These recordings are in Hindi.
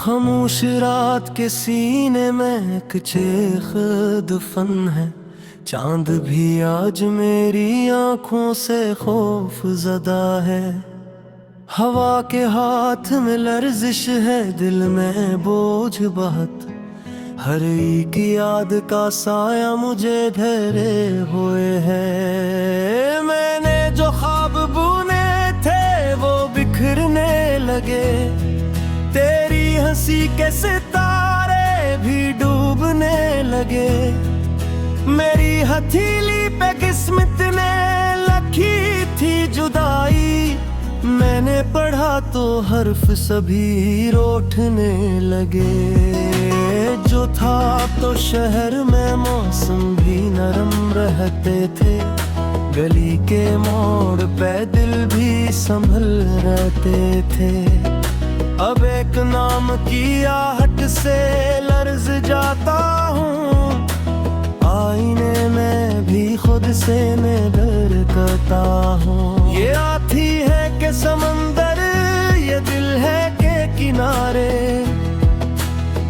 खामोश रात के सीने में एक चेख दफन है। चांद भी आज मेरी आंखों से खौफ ज़दा है। हवा के हाथ में लर्जिश है, दिल में बोझ बहुत। हर एक याद का साया मुझे धरे हुए है। मैंने जो ख्वाब बुने थे वो बिखरने लगे। तेरी हंसी के सितारे भी डूबने लगे। मेरी हथेली पे किस्मत ने लिखी थी जुदाई। मैंने पढ़ा तो हर्फ सभी रोठने लगे। जो था तो शहर में मौसम भी नरम रहते थे। गली के मोड़ पे दिल भी संभल रहते थे। अब एक नाम की आहट से लर्ज जाता हूँ। आईने में भी खुद से मैं डर करता हूँ। ये आती है कि समंदर, ये दिल है के किनारे।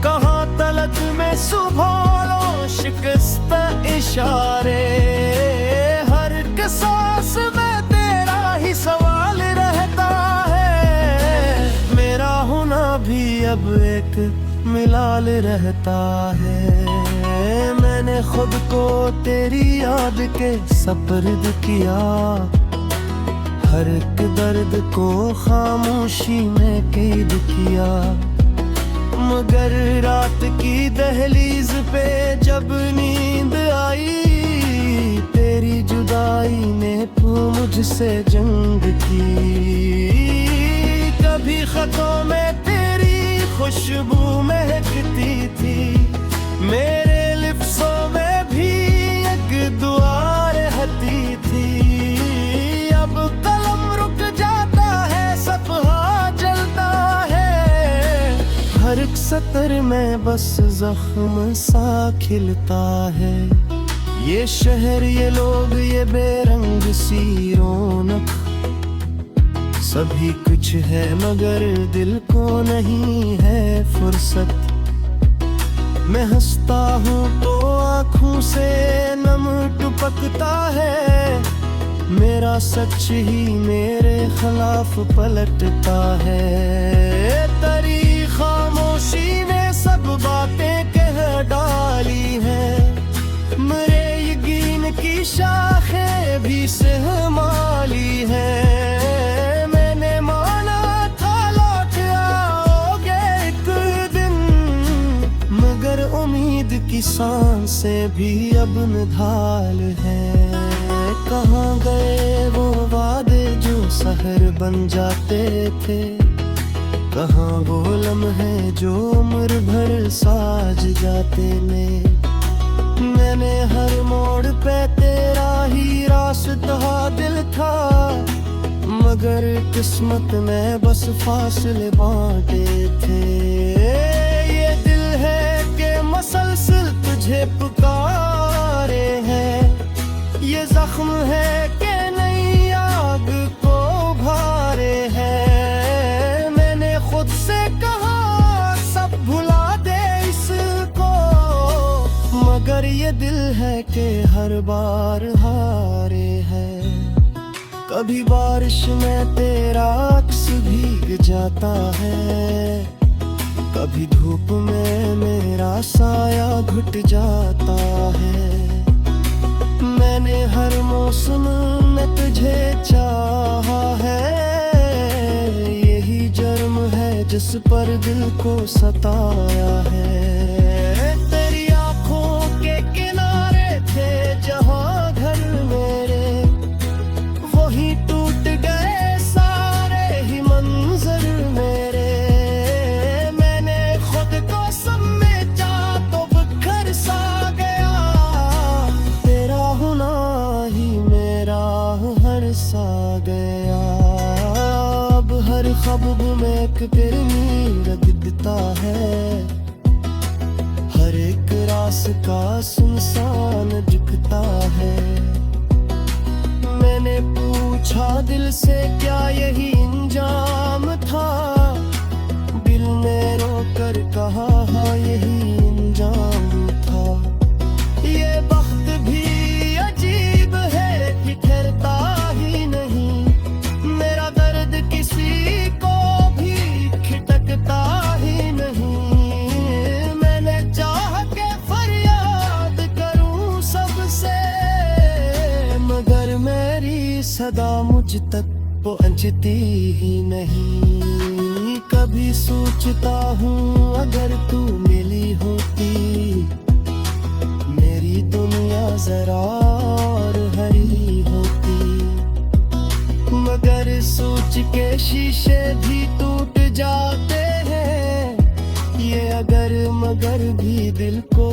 कहाँ तलक में सुबह लो शिकस्त इशारे। हर एक सांस में तेरा ही सवाल रहता है। मेरा होना भी अब एक मिलाल रहता है। मैंने खुद को तेरी याद के सपर्द किया। हर एक दर्द को खामोशी में कैद किया। मगर रात की दहलीज पे जब नींद आई, तेरी जुदाई ने मुझसे जंग की। कभी खतों में तेरी खुशबू महकती थी। मेरे लिप्सों में भी एक दुआ रहती थी। अब कलम रुक जाता है, सफ़हा जलता है। हर एक सतर में बस जख्म सा खिलता है। ये शहर, ये लोग, ये बेरंग सी रौनक, सभी कुछ है मगर दिल को नहीं है फुर्सत। मैं हंसता हूँ तो आँखों से नम टपकता है। मेरा सच ही मेरे खिलाफ पलटता है। तेरी खामोशी ने सब बातें कह डाली हैं। मेरे यकीन की शाखें भी सहमाली हैं। मैंने माना था लौट आओगे एक दिन, मगर उम्मीद की सांसें भी अब निढाल हैं। कहाँ गए वो वादे जो सहर बन जाते थे। कहाँ वो लम्हे जो उम्र भर साज जाते ने। मैंने हर मोड़ पे तेरा ही रास्ता दिल था, मगर किस्मत में बस फासले बांटे थे। ये दिल है कि मसलसल तुझे पुकारे हैं। ये जख्म है कि नई आग को भारे हैं। मैंने खुद से कहा सब भुला दे इसको, मगर ये दिल है कि हर बार हारे है। कभी बारिश में तेरा अक्स भीग जाता है। कभी धूप में मेरा साया घुट जाता है। मैंने हर मौसम में तुझे चाहा है। यही जुर्म है जिस पर दिल को सताया है। तेरी आंखों के किनारे थे जहां घर मेरे, वही टूट गए सारे ही मंजर मेरे। मैंने खुद को समेटा तो बिखर सा गया। तेरा होना ही मेरा हर सा गया। अब हर ख्वाब में एक तेरी दिखता है। हर एक रास्ता सुनसान दिखता है। मैंने पूछा दिल से क्या यही इंजाम था। दिल ने रोकर सदा मुझ तक पहुंचती ही नहीं। कभी सोचता हूँ अगर तू मिली होती, मेरी दुनिया जरा और हरी होती। मगर सोच के शीशे भी टूट जाते हैं, ये अगर मगर भी दिल को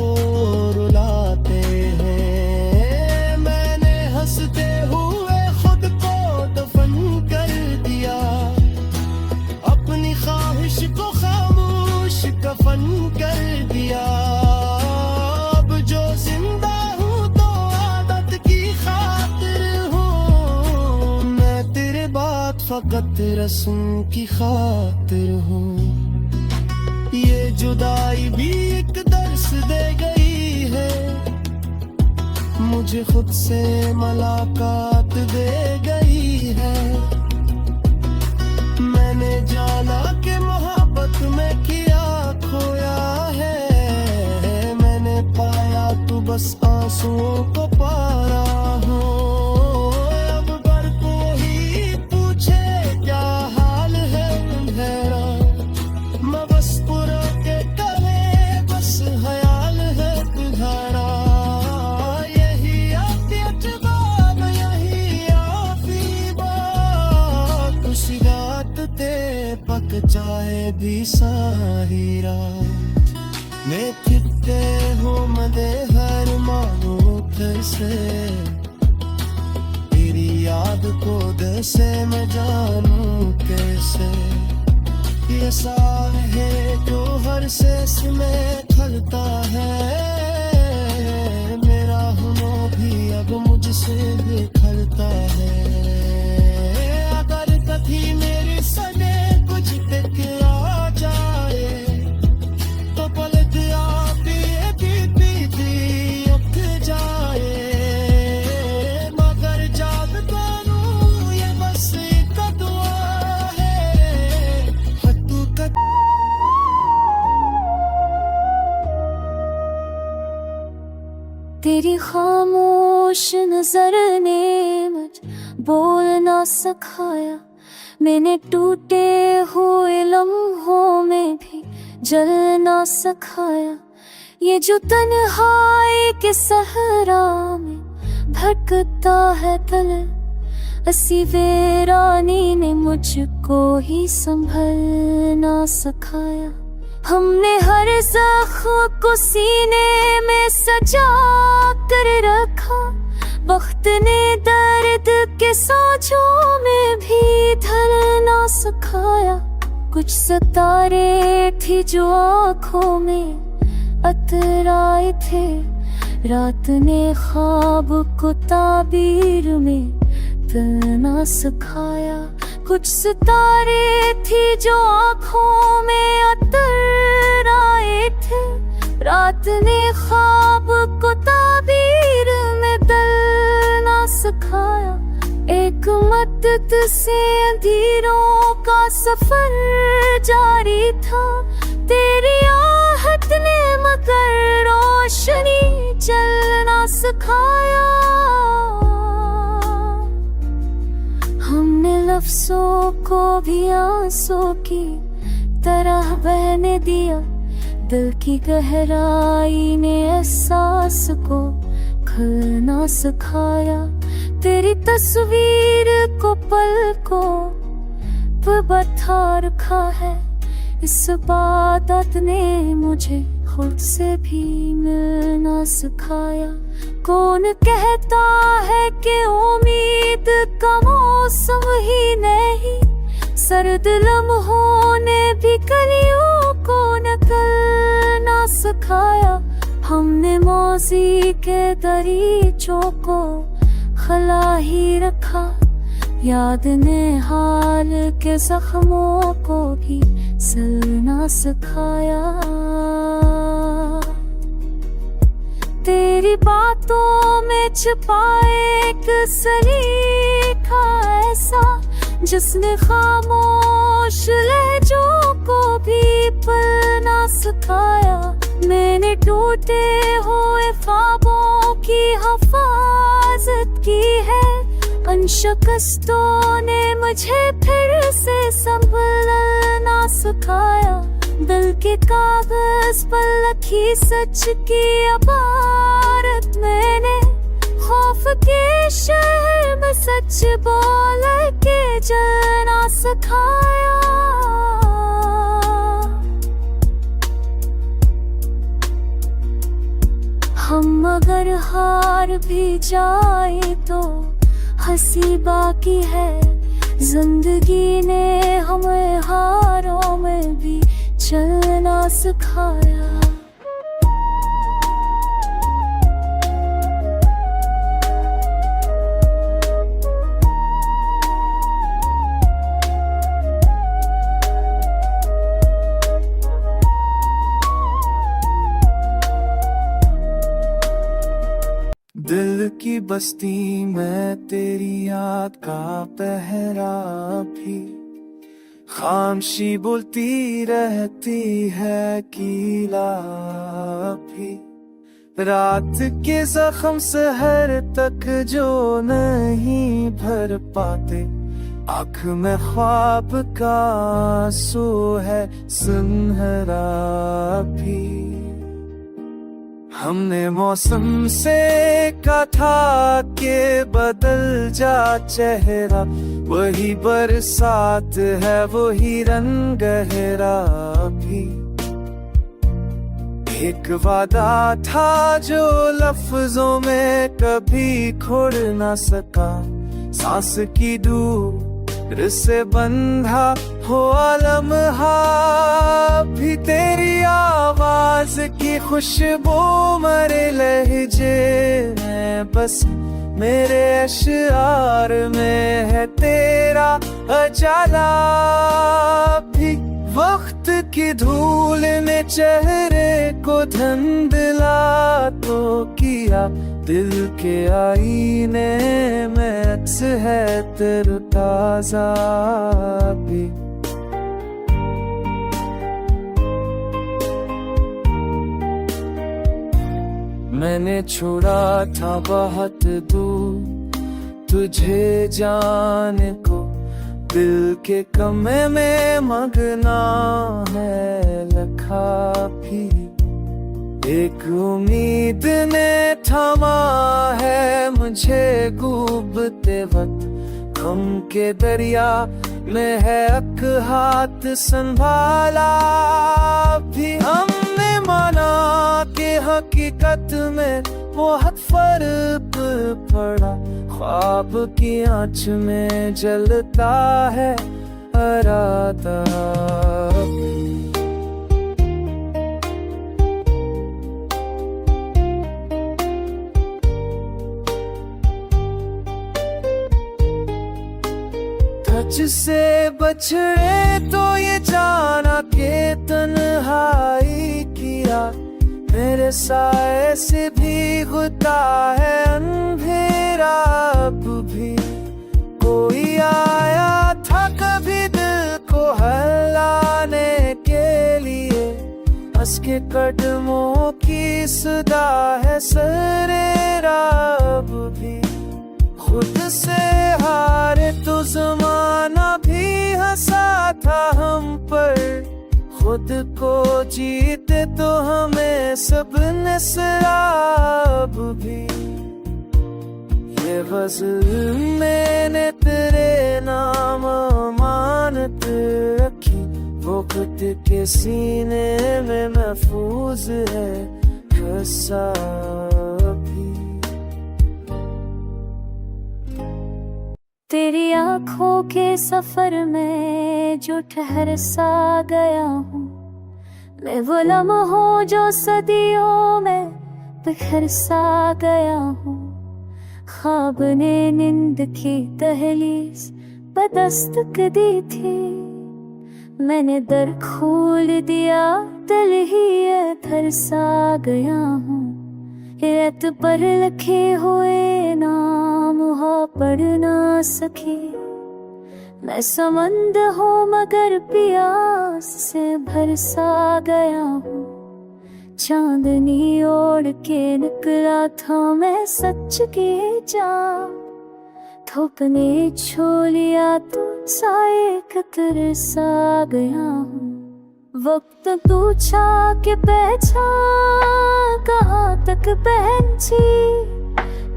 रुलाते हैं। मैंने हंसते हुए खुद को दफन कर दिया, अपनी ख्वाहिश को खामोश कफन कर दिया। अब जो जिंदा हूँ तो आदत की खातिर हूँ, मैं तेरे बाद फकत रस्म की खातिर हूँ। ये जुदाई भी एक दर्स दे गई है, मुझे खुद से मुलाकात दे गई है। मैंने जाना कि मोहब्बत में किया खोया है, मैंने पाया तू बस आंसुओं को पा रहा हूँ। अब बर कोई पूछे क्या हाल है मेरा, मैं बस पुरा के करे बस ख्याल है तुम्हारा। यही आफियत बाब यही आफी बात, कुछ रात ते पक जाए भी सारी रात। मैं फिरते हो मदे हर मानो फिर से, तेरी याद को दिल से मैं जानूं कैसे। ये साह है जो हर सांस में खलता है, मेरा हुनर भी अब मुझसे बिखरता है। अगर कभी मेरे सने कुछ टकरा जाए, तो पलट आप बीती उठ जाए। मगर जाग करूं ये बस एक दुआ है, तू कद तेरी खामोश नजर ने मुझ बोलना सिखाया, मैंने टूटे हुए लम्हों में भी जलना सिखाया। ये जो तन्हाई के सहरा में भटकता है दिल, असी वीरानी ने मुझको ही संभलना सिखाया। हमने हर जख्म को सीने में सजा कर रखा, वक्त ने दर्द के सांचों में भी ढलना सिखाया। कुछ सितारे थे जो आँखों में अतराए थे, रात ने ख्वाब को ताबीर में तलना सिखाया। कुछ सितारे थी जो आँखों में अतर आए थे, रात ने ख्वाब को ताबीर में तलना सिखाया। एक मदद से अंधेरों का सफर जारी था, तेरी आहट ने मगर रोशनी चलना सिखाया। हमने लफ्जों को भी आंसू की तरह बहने दिया, दिल की गहराई ने एहसास को खलना सिखाया। तेरी तस्वीर को पलकों पर बैठा रखा है, इस इबादत ने मुझे खुद से भी मिलना सिखाया। कौन कहता है कि उम्मीद का मौसम ही नहीं, सर्द लम्हों ने भी कलियों को नकलना सिखाया। हमने मौजी के दरीचों को खला ही रखा, याद ने हाल के जख्मों को भी सलना सिखाया। तेरी बातों में छिपा एक सलीका ऐसा, जिसने खामोश लहजों को भी पलना सिखाया। मैंने टूटे हुए ख्वाबों की हिफाजत की है, उन शिकस्तों ने मुझे फिर से संभलना सिखाया। दिल के कागज पर लखी सच की इबारत मैंने खौफ के शहर में सच बोल के जलना सिखाया। हम अगर हार भी जाए तो हंसी बाकी है। जिंदगी ने हमें हारों में भी चलना सिखाया। दिल की बस्ती में तेरी याद का पहरा भी खामोशी बोलती रहती है कीला भी। रात के जख्म सहर तक जो नहीं भर पाते, आँख में ख्वाब का आंसू है सुनहरा भी। हमने मौसम से कहा था कि बदल जा चेहरा, वही बरसात है वही रंग गहरा भी। एक वादा था जो लफ्जों में कभी खोड़ ना सका, सांस की दूर से बंधा हुआ लम्हा भी। तेरी आवाज की खुशबू मरे लहजे में बस मेरे अशआर में है तेरा अजाला भी। वक्त की धूल ने चेहरे को धुंधला तो किया, दिल के आईने में अक्स है तरोताजा भी। मैंने छोड़ा था बहुत दूर तुझे जाने को, दिल के कमे में मगना है लखा भी। एक उम्मीद ने थमा है मुझे डूबते वक्त, गम के दरिया में है एक हाथ संभाला भी। हमने माना कि हकीकत में बहुत फर्क पड़ा, ख्वाब की आँच में जलता है इरादा। तुझसे बछड़े तो ये जाना के तन्हाई किया, मेरे साए से भी होता है अंधेरा अब भी। कोई आया था कभी दिल को हलाने के लिए, हंस के कदमों की सदा है सरेरा अब भी। खुद से हारे तो जमाना भी हंसा था हम पर, खुद को जीते तो हमें सब ने शराब भी। ये गज़ल मैंने तेरे नाम अमानत रखी, वक्त के सीने में महफूज है खसा भी। तेरी आँखों के सफर में जो ठहर सा गया हूँ, मैं वो लम्हों जो सदियों में बिखर सा गया हूँ। ख्वाब ने नींद की दहलीज पर दस्तक दी थी, मैंने दर खोल दिया दिल ही इधर सा गया हूँ। रेत पर लिखे हुए नाम हो पढ़ ना सके, मैं समंदर हूँ मगर प्यास से भर सा गया हूँ। चांदनी ओढ़ के निकला था मैं सच की जा, धूप ने छू लिया तो साए कतर सा गया हूँ। वक्त पूछा के पहचान कहाँ तक पहची,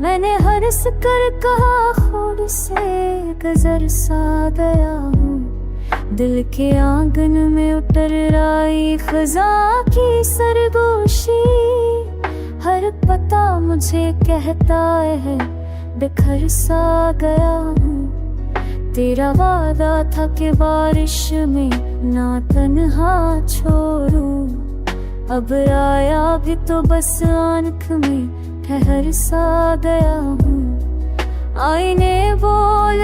मैंने हर्ष कर कहा खुद से गुजर सा गया हूँ। दिल के आंगन में उतर आई खजा की सरगोशी, हर पता मुझे कहता है बिखर सा गया हूँ। तेरा वादा था कि बारिश में ना तन्हा छोड़ूं, अब आया भी तो बस आंख में ठहर सा गया हूँ। आईने बोल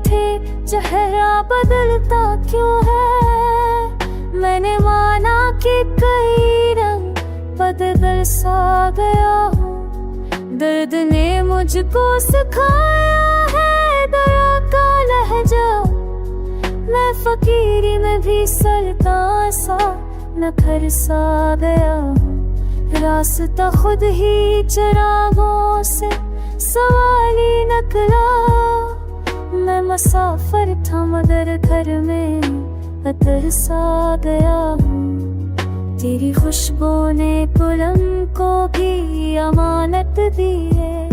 थे चेहरा बदलता क्यों है, मैंने माना कि कई रंग बदल सा गया हूँ। दर्द ने मुझको सिखाया है दया का लहजा, मैं फकीरी में भी सुल्तान सा नखर सा गया हूँ। रास्ता खुद ही चिरागों से सवाली नकला, मैं मुसाफिर था मगर घर में अतर सा गया हूँ। तेरी खुशबू ने पुलम को भी अमानत दी है,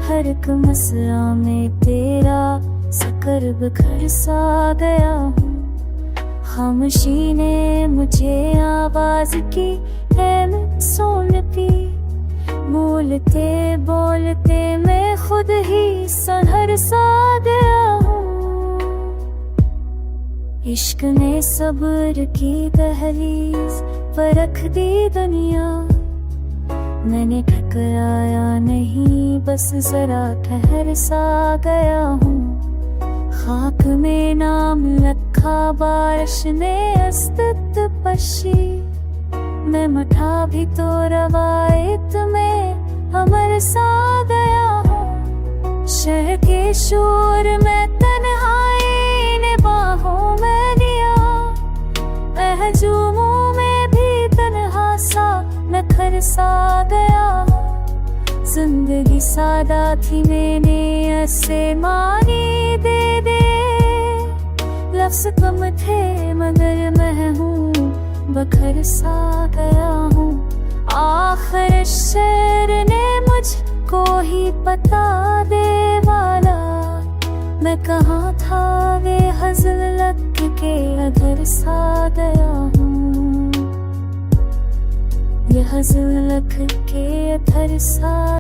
हर एक मसला में तेरा सकर बिखर सा गया हूँ। खामोशी ने मुझे आवाज की है सुनती, बोलते बोलते मैं खुद ही संहर सा गया हूँ। इश्क ने सब्र की दहलीज पर रख दी दुनिया, मैंने ठकराया नहीं बस जरा ठहर सा गया हूँ। खाक में नाम रखा बारिश ने अस्तित्व पशी, मैं मठा भी तो रवायत में अमर सा गया हूँ। शहर के शोर में तन्हाई ने बाहों में लिया, महजूमों में भी तन्हा सा नखर सा गया हूँ। जिंदगी सादा थी मैंने ऐसे मानी दे दे, लफ्ज़ कम थे मगर मैं हूँ बखर सा गया हूँ। आखिर शेर ने मुझको ही पता दे वाला, मैं कहाँ था वे हज़लत के अधर सा गया हूँ। ये हज़लत के अधर सा।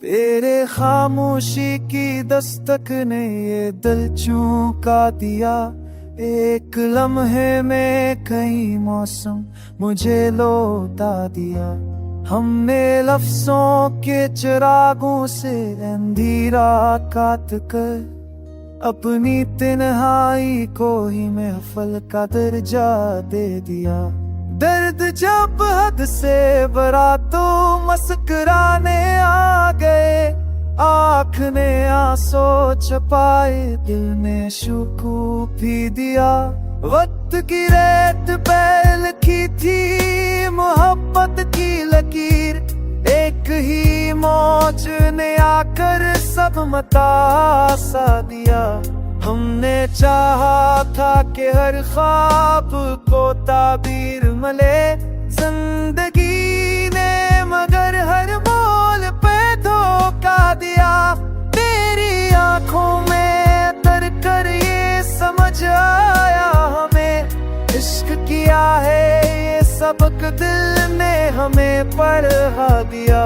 तेरे खामोशी की दस्तक ने ये दिल चौंका दिया, एक लम्हे में कई मौसम मुझे लौटा दिया। हमने लफ्जों के चिरागों से अंधेरा काट कर अपनी तन्हाई को ही महफल का दर्जा दे दिया। दर्द जब हद से भरा तो मुस्कुराने आ गए, आँख ने आंसू छुपाए दिल ने शुकूफी दिया। वक्त की रेत पे लिखी थी मोहब्बत की लकीर, एक ही मौज ने आकर सब मता सा दिया। हमने चाहा था कि हर ख्वाब को ताबीर मिले, जिंदगी ने मगर हर मोल पे धोखा दिया। तेरी आंखों में तर कर ये समझ आया हमें, इश्क किया है ये सबक दिल ने हमें पढ़ा दिया।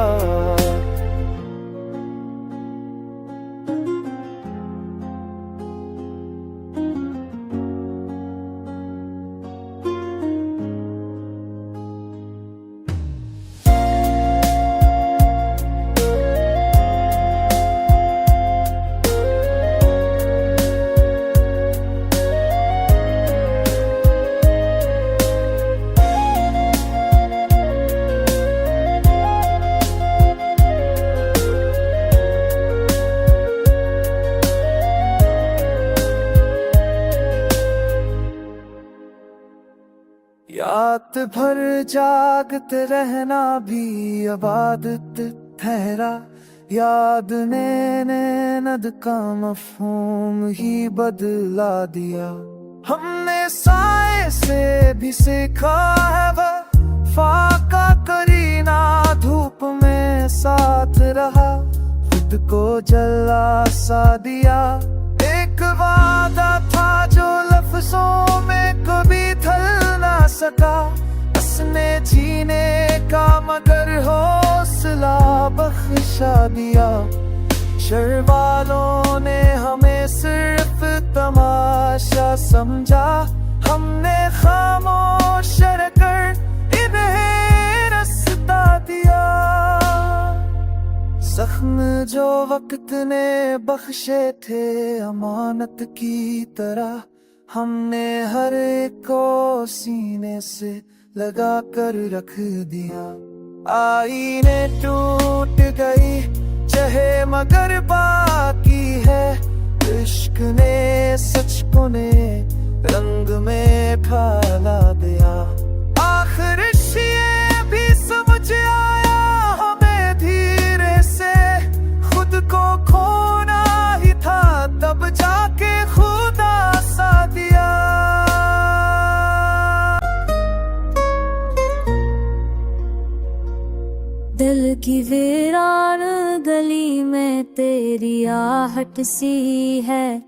रात भर जागते रहना भी इबादत ठहरा, याद ने नद का मफहूम ही बदला दिया। हमने साए से भी सीखा है वफा का करीना, धूप में साथ रहा खुद को जला सा दिया। एक वादा था जो लफ्जों में कभी ढल ना सका, उसने जीने का मगर हौसला बख्शा दिया। शहर वालों ने हमें सिर्फ तमाशा समझा, हमने खामोश रहकर इन्हें रास्ता दिया। जख्म जो वक्त ने बख्शे थे अमानत की तरह, हमने हर एक को सीने से लगा कर रख दिया। आईने टूट गई चाहे मगर बाकी है, इश्क ने सच को ने रंग में ढाला दिया। आखिर ये भी समझ आया हमें धीरे से, खुद को खोना ही था तब जाके खुदा सा दिया। दिल की वीरान गली में तेरी आहट सी है,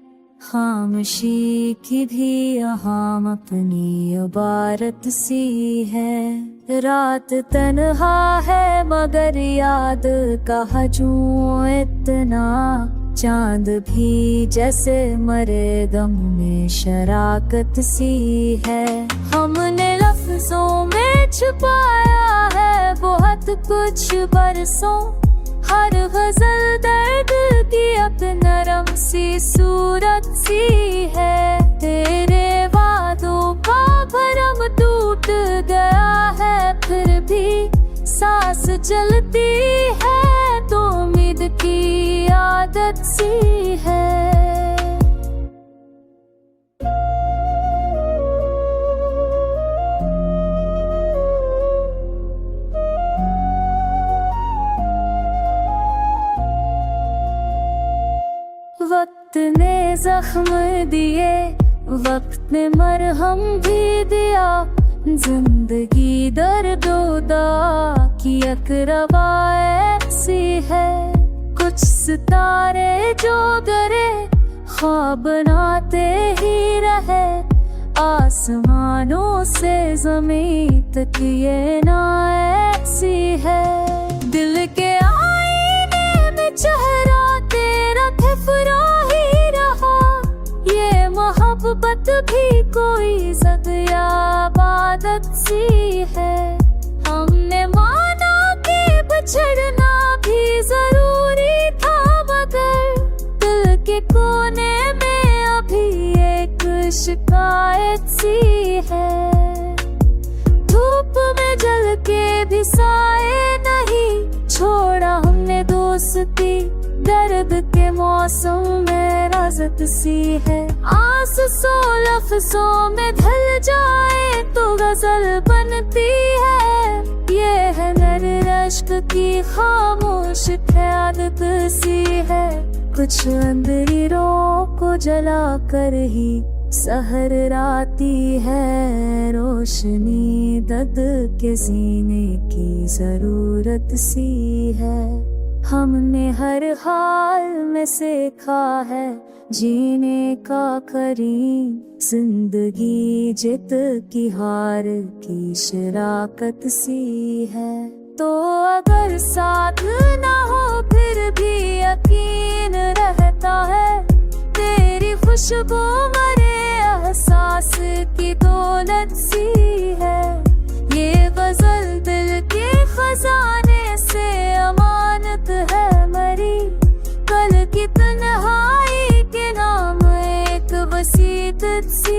खामोशी की भी यहाँ अपनी इबारत सी है। रात तन्हा है मगर याद का हजूम इतना, चांद भी जैसे मरे गम में शराकत सी है। हमने लफ्जों में छुपाया है बहुत कुछ बरसों, हर गजल दर्द की अब नरम सी सूरत सी है। तेरे वादों का भरम टूट गया है, फिर भी सांस चलती है तो उम्मीद की आदत सी है। वक्त ने जख्म दिए, वक्त ने मरहम भी दिया, जिंदगी दर्दोदा की अकरवा ऐसी है। कुछ सितारे जो डरे ख्वाब बनाते ही रहे, आसमानों से जमीन तक ये ना ऐसी है। दिल के आईने में चेहरा तेरा खिफरा ही रहा, ये मोहब्बत भी कोई ज़द या इबादत सी है। हमने माना कि बिछड़ना भी जरूरी था, मगर दिल के कोने में अभी एक शिकायत सी है। धूप में जल के भी साए नहीं छोड़ा हमने दोस्ती, दर्द के मौसम में राजत सी है। आस सो लफ्जों में ढल जाए तो गजल बनती है, ये है नर रश्क की खामोश क़यादत सी है। कुछ अंदरी रोह को जला कर ही सहर राती है, रोशनी दद के सीने की जरूरत सी है। हमने हर हाल में सीखा है जीने का करीम, जिंदगी जित की हार की शराकत सी है। तो अगर साथ ना हो फिर भी यकीन रहता है, तेरी खुशबू मरे एहसास की दौलत सी है। ये गजल दिल के खजाने से अमानत है मरी, कल की तन्हाई के नाम एक वसीयत सी